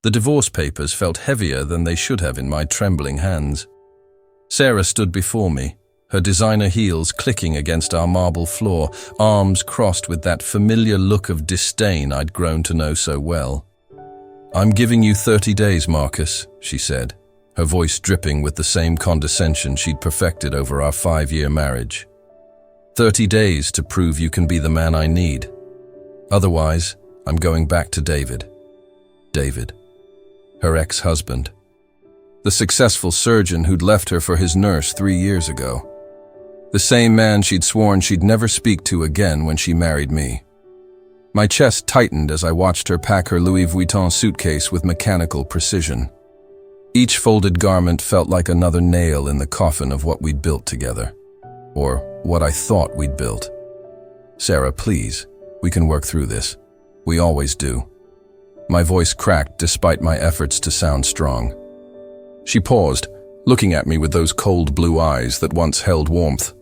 The divorce papers felt heavier than they should have in my trembling hands. Sarah stood before me, her designer heels clicking against our marble floor, arms crossed with that familiar look of disdain I'd grown to know so well. "I'm giving you 30 days, Marcus," she said, her voice dripping with the same condescension she'd perfected over our 5-year marriage. 30 days to prove you can be the man I need. Otherwise, I'm going back to David. David, her ex-husband. The successful surgeon who'd left her for his nurse 3 years ago. The same man she'd sworn she'd never speak to again when she married me. My chest tightened as I watched her pack her Louis Vuitton suitcase with mechanical precision. Each folded garment felt like another nail in the coffin of what we'd built together. Or what I thought we'd built. "Sarah, please, we can work through this. We always do." My voice cracked despite my efforts to sound strong. She paused, looking at me with those cold blue eyes that once held warmth.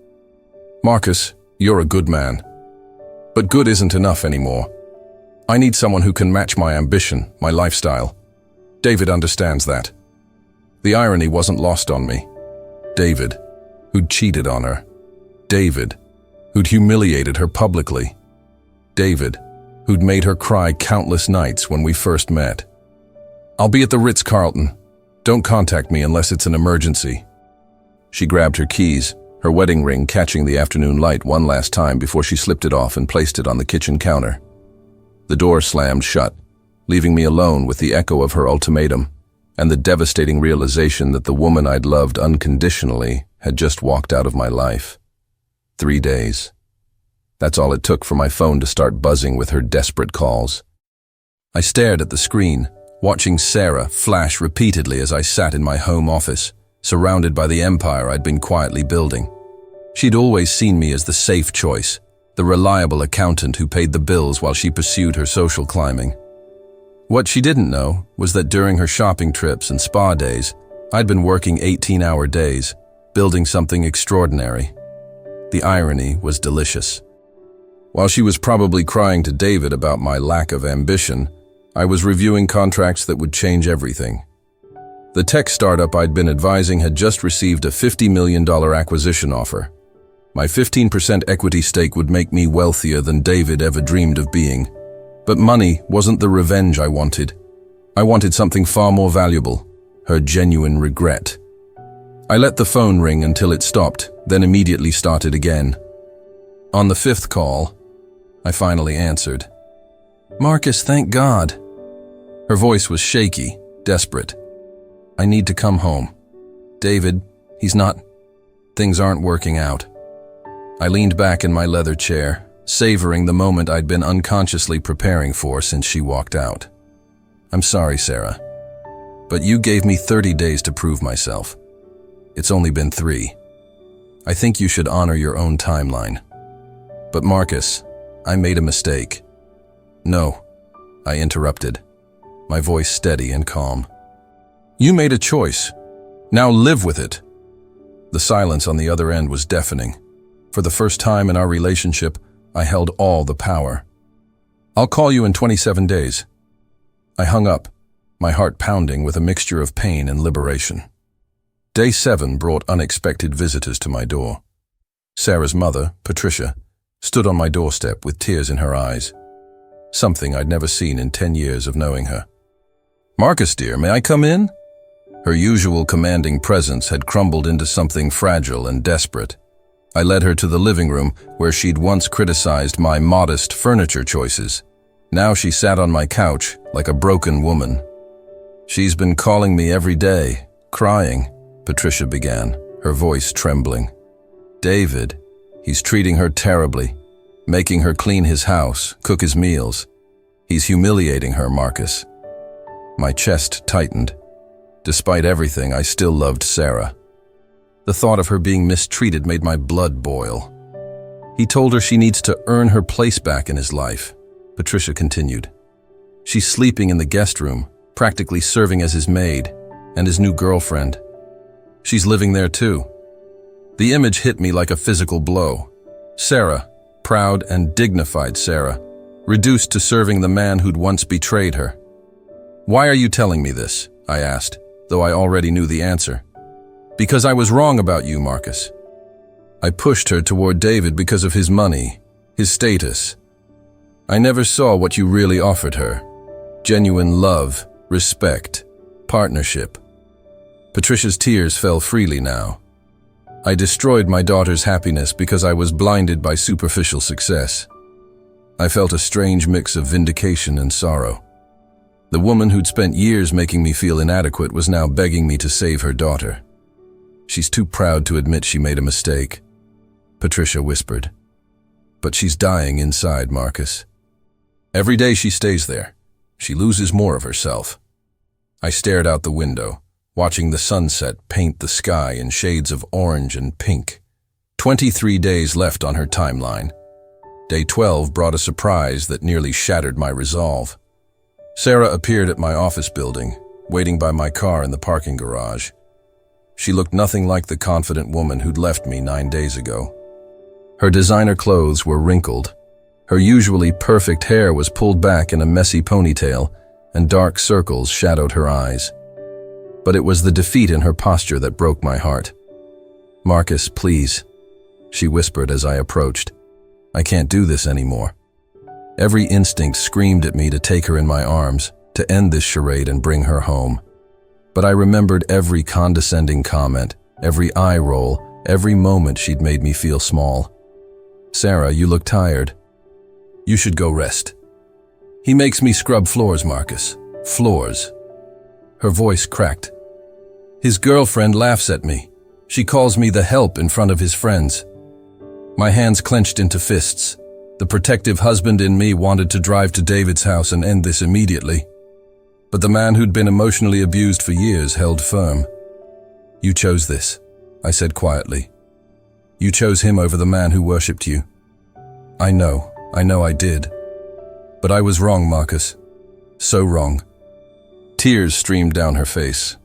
"Marcus, you're a good man. But good isn't enough anymore. I need someone who can match my ambition, my lifestyle. David understands that." The irony wasn't lost on me. David, who'd cheated on her. David, who'd humiliated her publicly. David, who'd made her cry countless nights when we first met. "I'll be at the Ritz-Carlton. Don't contact me unless it's an emergency." She grabbed her keys, her wedding ring catching the afternoon light one last time before she slipped it off and placed it on the kitchen counter. The door slammed shut, leaving me alone with the echo of her ultimatum and the devastating realization that the woman I'd loved unconditionally had just walked out of my life. 3 days. That's all it took for my phone to start buzzing with her desperate calls. I stared at the screen, watching Sarah flash repeatedly as I sat in my home office, surrounded by the empire I'd been quietly building. She'd always seen me as the safe choice, the reliable accountant who paid the bills while she pursued her social climbing. What she didn't know was that during her shopping trips and spa days, I'd been working 18-hour days, building something extraordinary. The irony was delicious. While she was probably crying to David about my lack of ambition, I was reviewing contracts that would change everything. The tech startup I'd been advising had just received a $50 million acquisition offer. My 15% equity stake would make me wealthier than David ever dreamed of being. But money wasn't the revenge I wanted. I wanted something far more valuable, her genuine regret. I let the phone ring until it stopped, then immediately started again. On the 5th call, I finally answered. "Marcus, thank God." Her voice was shaky, desperate. "I need to come home. David, things aren't working out." I leaned back in my leather chair, savoring the moment I'd been unconsciously preparing for since she walked out. "I'm sorry, Sarah, but you gave me 30 days to prove myself. It's only been 3. I think you should honor your own timeline. But Marcus, I made a mistake." "No," I interrupted, my voice steady and calm. "You made a choice. Now live with it." The silence on the other end was deafening. For the first time in our relationship, I held all the power. "I'll call you in 27 days. I hung up, my heart pounding with a mixture of pain and liberation. Day 7 brought unexpected visitors to my door. Sarah's mother, Patricia, stood on my doorstep with tears in her eyes, something I'd never seen in 10 years of knowing her. "Marcus, dear, may I come in?" Her usual commanding presence had crumbled into something fragile and desperate. I led her to the living room where she'd once criticized my modest furniture choices. Now she sat on my couch like a broken woman. "She's been calling me every day, crying," Patricia began, her voice trembling. "David, he's treating her terribly, making her clean his house, cook his meals. He's humiliating her, Marcus." My chest tightened. Despite everything, I still loved Sarah. The thought of her being mistreated made my blood boil. "He told her she needs to earn her place back in his life," Patricia continued. "She's sleeping in the guest room, practically serving as his maid and his new girlfriend. She's living there too." The image hit me like a physical blow. Sarah, proud and dignified Sarah, reduced to serving the man who'd once betrayed her. Why are you telling me this? I asked, though I already knew the answer. Because I was wrong about you, Marcus. I pushed her toward David because of his money, his status. I never saw what you really offered her. Genuine love, respect, partnership. Patricia's tears fell freely now. I destroyed my daughter's happiness because I was blinded by superficial success. I felt a strange mix of vindication and sorrow. The woman who'd spent years making me feel inadequate was now begging me to save her daughter. She's too proud to admit she made a mistake, Patricia whispered. But she's dying inside, Marcus. Every day she stays there, she loses more of herself. I stared out the window, watching the sunset paint the sky in shades of orange and pink. 23 days left on her timeline. Day 12 brought a surprise that nearly shattered my resolve. Sarah appeared at my office building, waiting by my car in the parking garage. She looked nothing like the confident woman who'd left me 9 days ago. Her designer clothes were wrinkled. Her usually perfect hair was pulled back in a messy ponytail, and dark circles shadowed her eyes. But it was the defeat in her posture that broke my heart. "Marcus, please," she whispered as I approached. "I can't do this anymore." Every instinct screamed at me to take her in my arms, to end this charade and bring her home. But I remembered every condescending comment, every eye roll, every moment she'd made me feel small. "Sarah, you look tired. You should go rest." "He makes me scrub floors, Marcus. Floors." Her voice cracked. "His girlfriend laughs at me. She calls me the help in front of his friends." My hands clenched into fists. The protective husband in me wanted to drive to David's house and end this immediately. But the man who'd been emotionally abused for years held firm. "You chose this," I said quietly. "You chose him over the man who worshipped you." I know I did. But I was wrong, Marcus. So wrong." Tears streamed down her face.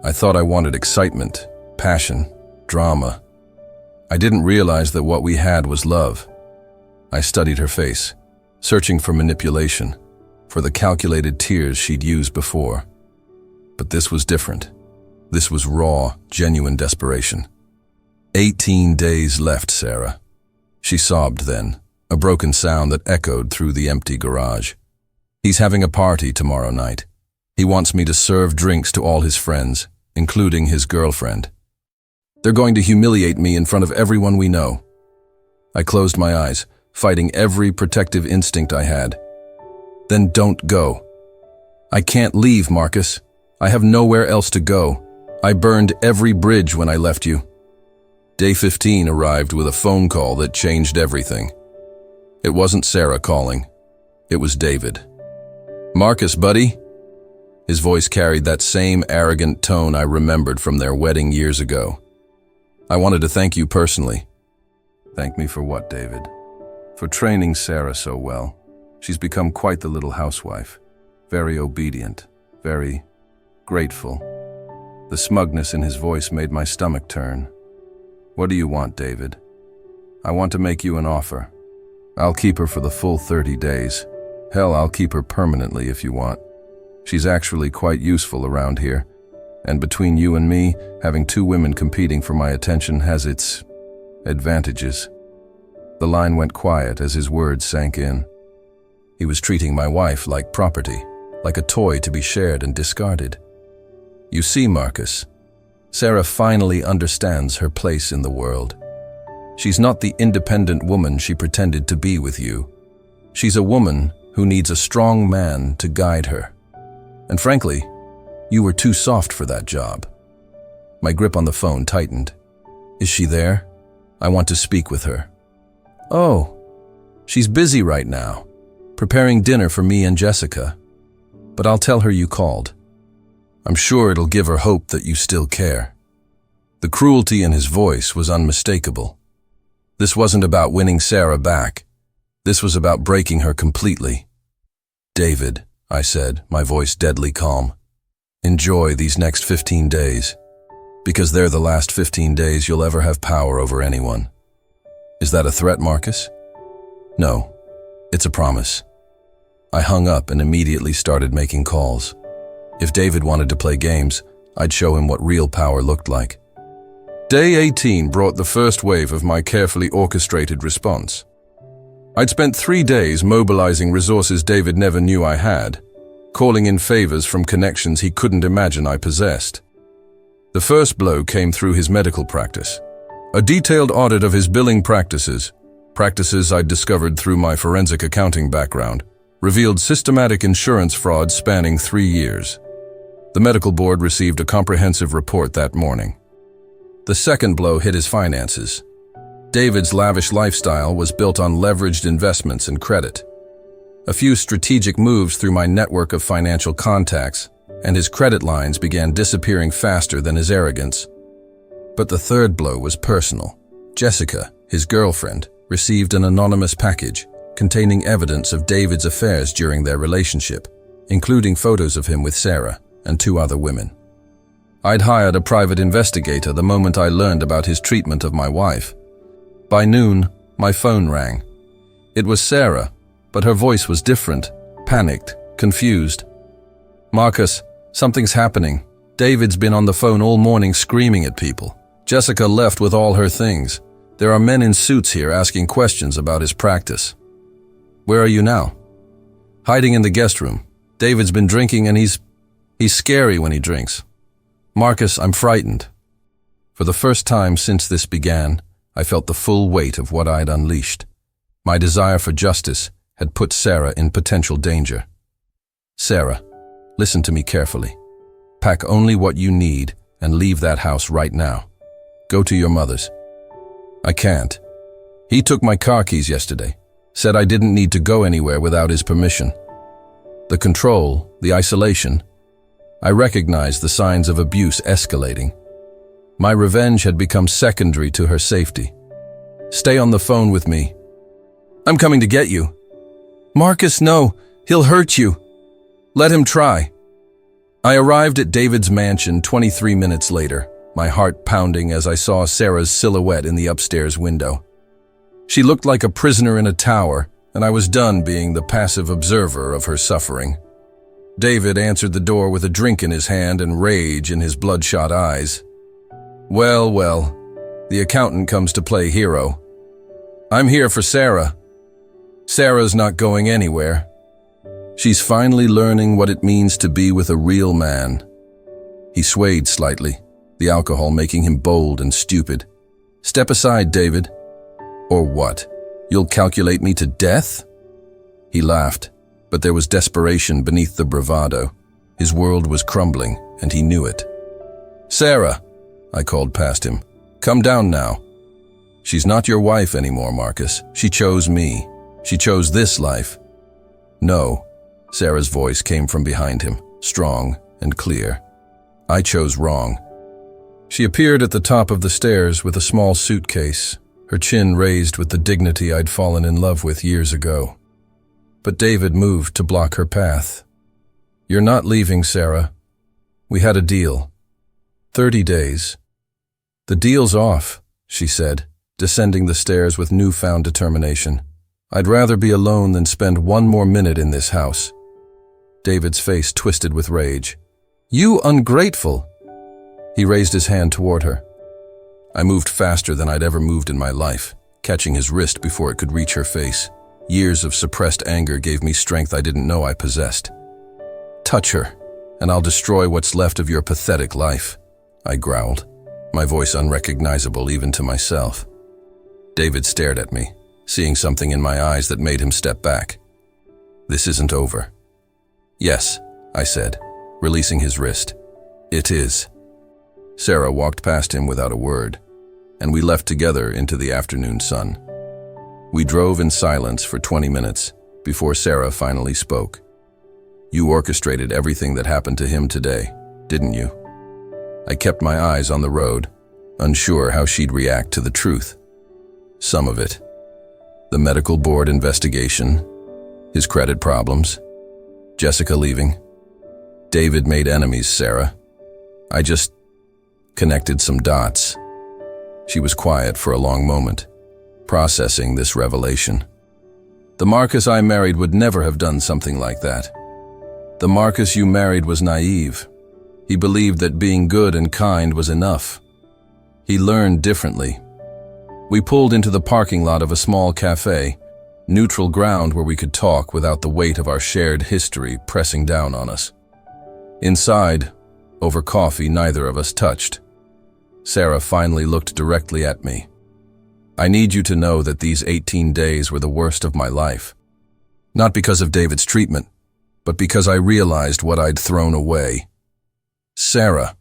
I thought I wanted excitement, passion, drama. I didn't realize that what we had was love. I studied her face, searching for manipulation, for the calculated tears she'd used before. But this was different. This was raw, genuine desperation. 18 days left, Sarah. She sobbed then, a broken sound that echoed through the empty garage. "He's having a party tomorrow night. He wants me to serve drinks to all his friends, including his girlfriend. They're going to humiliate me in front of everyone we know." I closed my eyes, fighting every protective instinct I had. "Then don't go." "I can't leave, Marcus. I have nowhere else to go. I burned every bridge when I left you." Day 15 arrived with a phone call that changed everything. It wasn't Sarah calling. It was David. "Marcus, buddy?" His voice carried that same arrogant tone I remembered from their wedding years ago. "I wanted to thank you personally." "Thank me for what, David?" "For training Sarah so well. She's become quite the little housewife. Very obedient, very grateful." The smugness in his voice made my stomach turn. "What do you want, David?" "I want to make you an offer. I'll keep her for the full 30 days. Hell, I'll keep her permanently if you want. She's actually quite useful around here. And between you and me, having 2 women competing for my attention has its advantages." The line went quiet as his words sank in. He was treating my wife like property, like a toy to be shared and discarded. "You see, Marcus, Sarah finally understands her place in the world. She's not the independent woman she pretended to be with you. She's a woman who needs a strong man to guide her. And frankly, you were too soft for that job." My grip on the phone tightened. "Is she there? I want to speak with her." "Oh, she's busy right now, preparing dinner for me and Jessica. But I'll tell her you called. I'm sure it'll give her hope that you still care." The cruelty in his voice was unmistakable. This wasn't about winning Sarah back. This was about breaking her completely. "David," I said, my voice deadly calm, "enjoy these next 15 days, because they're the last 15 days you'll ever have power over anyone." "Is that a threat, Marcus?" "No, it's a promise. I hung up and immediately started making calls. If David wanted to play games, I'd show him what real power looked like. Day 18 brought the first wave of my carefully orchestrated response. I'd spent 3 days mobilizing resources David never knew I had, calling in favors from connections he couldn't imagine I possessed. The first blow came through his medical practice. A detailed audit of his billing practices I'd discovered through my forensic accounting background, revealed systematic insurance fraud spanning 3 years. The medical board received a comprehensive report that morning. The second blow hit his finances. David's lavish lifestyle was built on leveraged investments and credit. A few strategic moves through my network of financial contacts, and his credit lines began disappearing faster than his arrogance. But the third blow was personal. Jessica, his girlfriend, received an anonymous package containing evidence of David's affairs during their relationship, including photos of him with Sarah and 2 other women. I'd hired a private investigator the moment I learned about his treatment of my wife. By noon, my phone rang. It was Sarah, but her voice was different, panicked, confused. "Marcus, something's happening. David's been on the phone all morning screaming at people. Jessica left with all her things. There are men in suits here asking questions about his practice." "Where are you now?" "Hiding in the guest room. David's been drinking and he's scary when he drinks. Marcus, I'm frightened." For the first time since this began, I felt the full weight of what I'd unleashed. My desire for justice had put Sarah in potential danger. "Sarah, listen to me carefully. Pack only what you need and leave that house right now. Go to your mother's." "I can't. He took my car keys yesterday, said I didn't need to go anywhere without his permission." The control, the isolation. I recognized the signs of abuse escalating. My revenge had become secondary to her safety. "Stay on the phone with me." "I'm coming to get you." "Marcus, no, he'll hurt you. Let him try." I arrived at David's mansion 23 minutes later, my heart pounding as I saw Sarah's silhouette in the upstairs window. She looked like a prisoner in a tower, and I was done being the passive observer of her suffering. David answered the door with a drink in his hand and rage in his bloodshot eyes. Well, the accountant comes to play hero. "I'm here for Sarah." "Sarah's not going anywhere. She's finally learning what it means to be with a real man." He swayed slightly, the alcohol making him bold and stupid. "Step aside, David." "Or what? You'll calculate me to death?" He laughed, but there was desperation beneath the bravado. His world was crumbling, and he knew it. "Sarah," I called past him, "come down now. She's not your wife anymore, Marcus. She chose me. She chose this life." "No," Sarah's voice came from behind him, strong and clear. "I chose wrong." She appeared at the top of the stairs with a small suitcase, her chin raised with the dignity I'd fallen in love with years ago. But David moved to block her path. "You're not leaving, Sarah. We had a deal. 30 days. "The deal's off," she said, descending the stairs with newfound determination. "I'd rather be alone than spend 1 more minute in this house." David's face twisted with rage. "You ungrateful!" He raised his hand toward her. I moved faster than I'd ever moved in my life, catching his wrist before it could reach her face. Years of suppressed anger gave me strength I didn't know I possessed. "Touch her, and I'll destroy what's left of your pathetic life," I growled, my voice unrecognizable even to myself. David stared at me, seeing something in my eyes that made him step back. "This isn't over." "Yes," I said, releasing his wrist. "It is." Sarah walked past him without a word, and we left together into the afternoon sun. We drove in silence for 20 minutes before Sarah finally spoke. "You orchestrated everything that happened to him today, didn't you?" I kept my eyes on the road, unsure how she'd react to the truth. "Some of it. The medical board investigation, his credit problems, Jessica leaving. David made enemies, Sarah. I just connected some dots." She was quiet for a long moment, processing this revelation. The Marcus I married would never have done something like that. The Marcus you married was naive. He believed that being good and kind was enough. He learned differently. We pulled into the parking lot of a small cafe, neutral ground where we could talk without the weight of our shared history pressing down on us. Inside, over coffee, neither of us touched. Sarah finally looked directly at me. I need you to know that these 18 days were the worst of my life. Not because of David's treatment, but because I realized what I'd thrown away. Sarah.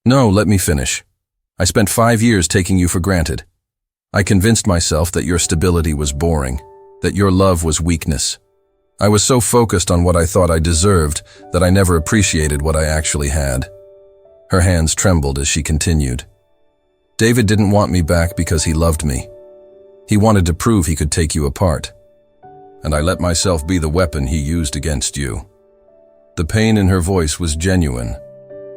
No, let me finish. I spent 5 years taking you for granted. I convinced myself that your stability was boring, that your love was weakness. I was so focused on what I thought I deserved that I never appreciated what I actually had. Her hands trembled as she continued. David didn't want me back because he loved me. He wanted to prove he could take you apart. And I let myself be the weapon he used against you. The pain in her voice was genuine,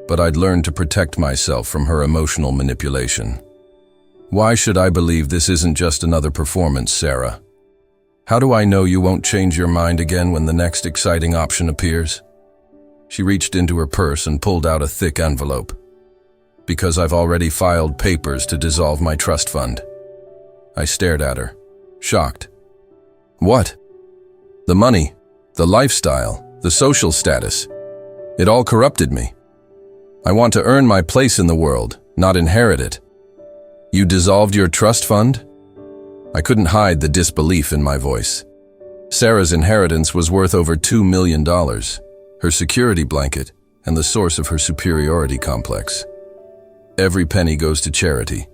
but I'd learned to protect myself from her emotional manipulation. Why should I believe this isn't just another performance, Sarah? How do I know you won't change your mind again when the next exciting option appears? She reached into her purse and pulled out a thick envelope. Because I've already filed papers to dissolve my trust fund. I stared at her, shocked. What? The money, the lifestyle, the social status. It all corrupted me. I want to earn my place in the world, not inherit it. You dissolved your trust fund? I couldn't hide the disbelief in my voice. Sarah's inheritance was worth over $2 million, her security blanket, and the source of her superiority complex. Every penny goes to charity.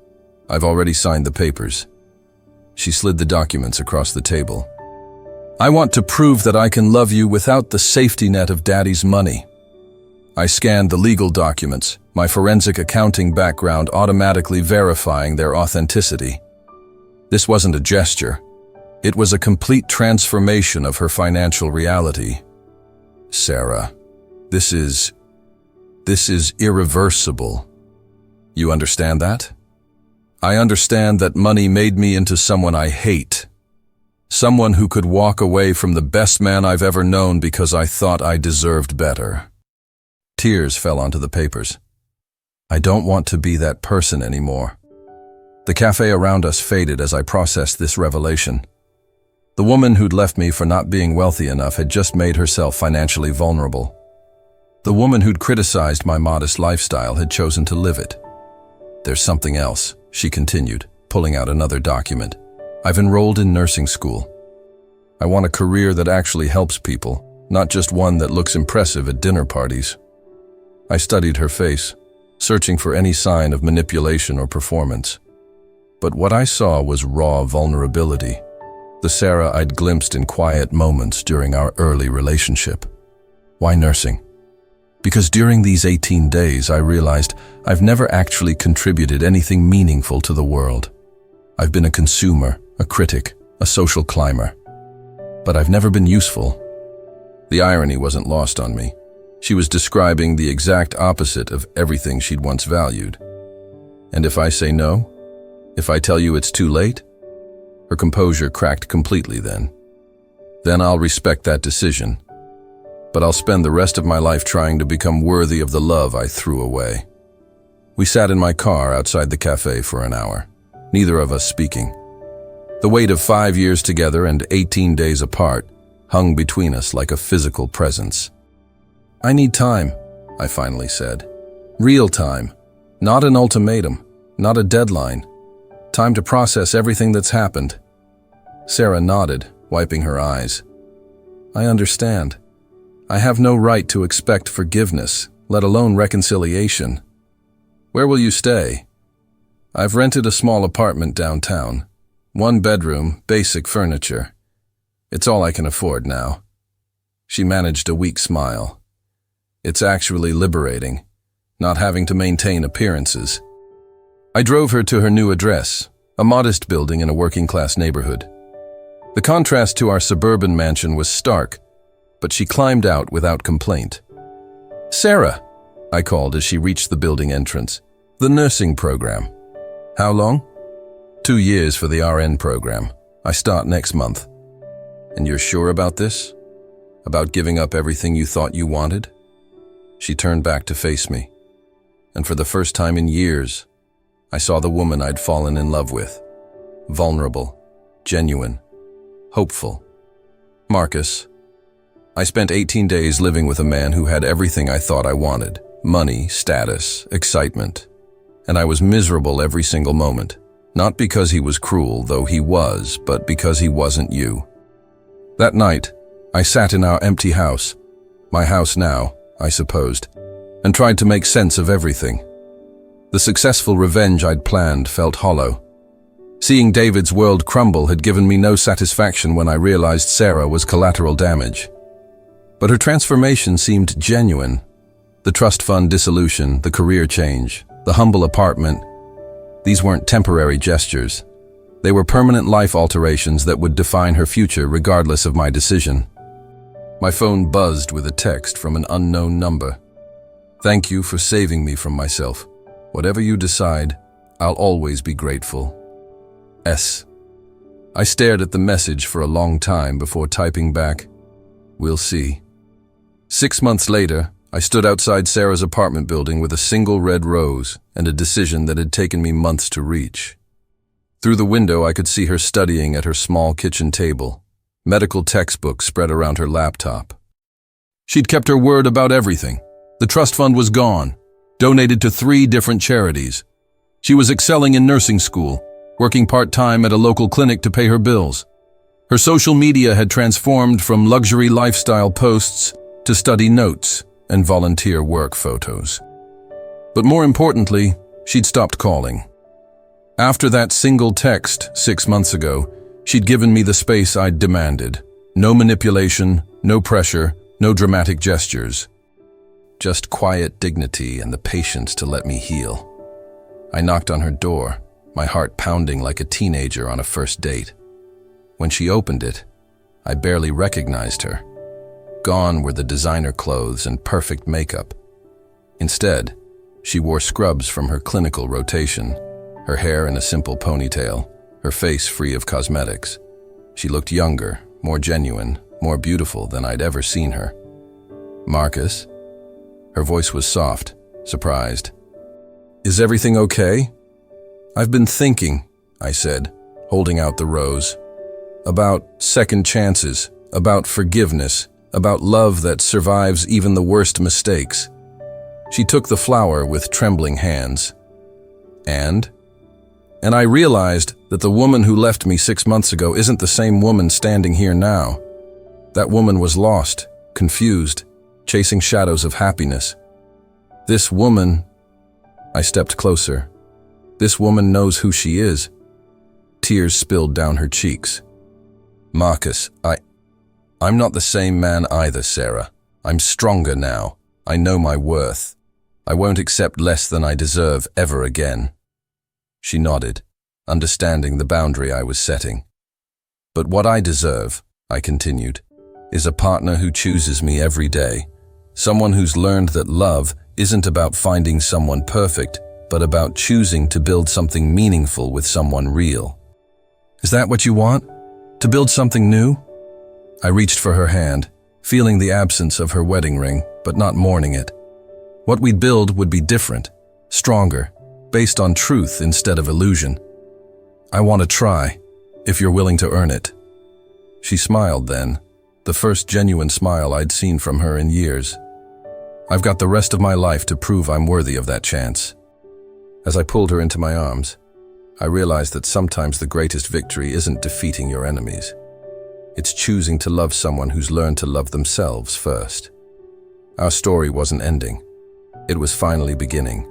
I've already signed the papers. She slid the documents across the table. I want to prove that I can love you without the safety net of Daddy's money. I scanned the legal documents, my forensic accounting background automatically verifying their authenticity. This wasn't a gesture. It was a complete transformation of her financial reality. Sarah, this is irreversible. You understand that? I understand that money made me into someone I hate. Someone who could walk away from the best man I've ever known because I thought I deserved better. Tears fell onto the papers. I don't want to be that person anymore. The cafe around us faded as I processed this revelation. The woman who'd left me for not being wealthy enough had just made herself financially vulnerable. The woman who'd criticized my modest lifestyle had chosen to live it. There's something else, she continued, pulling out another document. I've enrolled in nursing school. I want a career that actually helps people, not just one that looks impressive at dinner parties. I studied her face, searching for any sign of manipulation or performance. But what I saw was raw vulnerability, the Sarah I'd glimpsed in quiet moments during our early relationship. Why nursing? Because during these 18 days I realized I've never actually contributed anything meaningful to the world. I've been a consumer, a critic, a social climber. But I've never been useful. The irony wasn't lost on me. She was describing the exact opposite of everything she'd once valued. And if I say no? If I tell you it's too late? Her composure cracked completely then. Then I'll respect that decision. But I'll spend the rest of my life trying to become worthy of the love I threw away. We sat in my car outside the cafe for an hour, neither of us speaking. The weight of 5 years together and 18 days apart hung between us like a physical presence. I need time, I finally said. Real time. Not an ultimatum, not a deadline. Time to process everything that's happened. Sarah nodded, wiping her eyes. I understand. I have no right to expect forgiveness, let alone reconciliation. Where will you stay? I've rented a small apartment downtown. 1 bedroom, basic furniture. It's all I can afford now. She managed a weak smile. It's actually liberating, not having to maintain appearances. I drove her to her new address, a modest building in a working-class neighborhood. The contrast to our suburban mansion was stark, but she climbed out without complaint. Sarah, I called as she reached the building entrance. The nursing program. How long? 2 years for the RN program. I start next month. And you're sure about this? About giving up everything you thought you wanted? She turned back to face me, and for the first time in years, I saw the woman I'd fallen in love with. Vulnerable, genuine, hopeful. Marcus, I spent 18 days living with a man who had everything I thought I wanted: money, status, excitement. And I was miserable every single moment. Not because he was cruel, though he was, but because he wasn't you. That night, I sat in our empty house, my house now, I supposed, and tried to make sense of everything. The successful revenge I'd planned felt hollow. Seeing David's world crumble had given me no satisfaction when I realized Sarah was collateral damage. But her transformation seemed genuine. The trust fund dissolution, the career change, the humble apartment, these weren't temporary gestures. They were permanent life alterations that would define her future regardless of my decision. My phone buzzed with a text from an unknown number. "Thank you for saving me from myself. Whatever you decide, I'll always be grateful. S." I stared at the message for a long time before typing back, "We'll see." 6 months later, I stood outside Sarah's apartment building with a single red rose and a decision that had taken me months to reach. Through the window, I could see her studying at her small kitchen table, medical textbooks spread around her laptop. She'd kept her word about everything. The trust fund was gone, donated to 3 different charities. She was excelling in nursing school, working part-time at a local clinic to pay her bills. Her social media had transformed from luxury lifestyle posts to study notes and volunteer work photos. But more importantly, she'd stopped calling. After that single text 6 months ago, she'd given me the space I'd demanded. No manipulation, no pressure, no dramatic gestures. Just quiet dignity and the patience to let me heal. I knocked on her door, my heart pounding like a teenager on a first date. When she opened it, I barely recognized her. Gone were the designer clothes and perfect makeup. Instead, she wore scrubs from her clinical rotation, her hair in a simple ponytail, her face free of cosmetics. She looked younger, more genuine, more beautiful than I'd ever seen her. "Marcus?" Her voice was soft, surprised. "Is everything okay?" "I've been thinking," I said, holding out the rose. "About second chances, about forgiveness, about love that survives even the worst mistakes." She took the flower with trembling hands. And I realized that the woman who left me 6 months ago isn't the same woman standing here now. That woman was lost, confused, chasing shadows of happiness. This woman... I stepped closer. This woman knows who she is. Tears spilled down her cheeks. "Marcus, I'm not the same man either, Sarah. I'm stronger now. I know my worth. I won't accept less than I deserve ever again." She nodded, understanding the boundary I was setting. "But what I deserve," I continued, "is a partner who chooses me every day. Someone who's learned that love isn't about finding someone perfect, but about choosing to build something meaningful with someone real." "Is that what you want? To build something new?" I reached for her hand, feeling the absence of her wedding ring, but not mourning it. What we'd build would be different, stronger, based on truth instead of illusion. "I want to try, if you're willing to earn it." She smiled then, the first genuine smile I'd seen from her in years. "I've got the rest of my life to prove I'm worthy of that chance." As I pulled her into my arms, I realized that sometimes the greatest victory isn't defeating your enemies. It's choosing to love someone who's learned to love themselves first. Our story wasn't ending. It was finally beginning.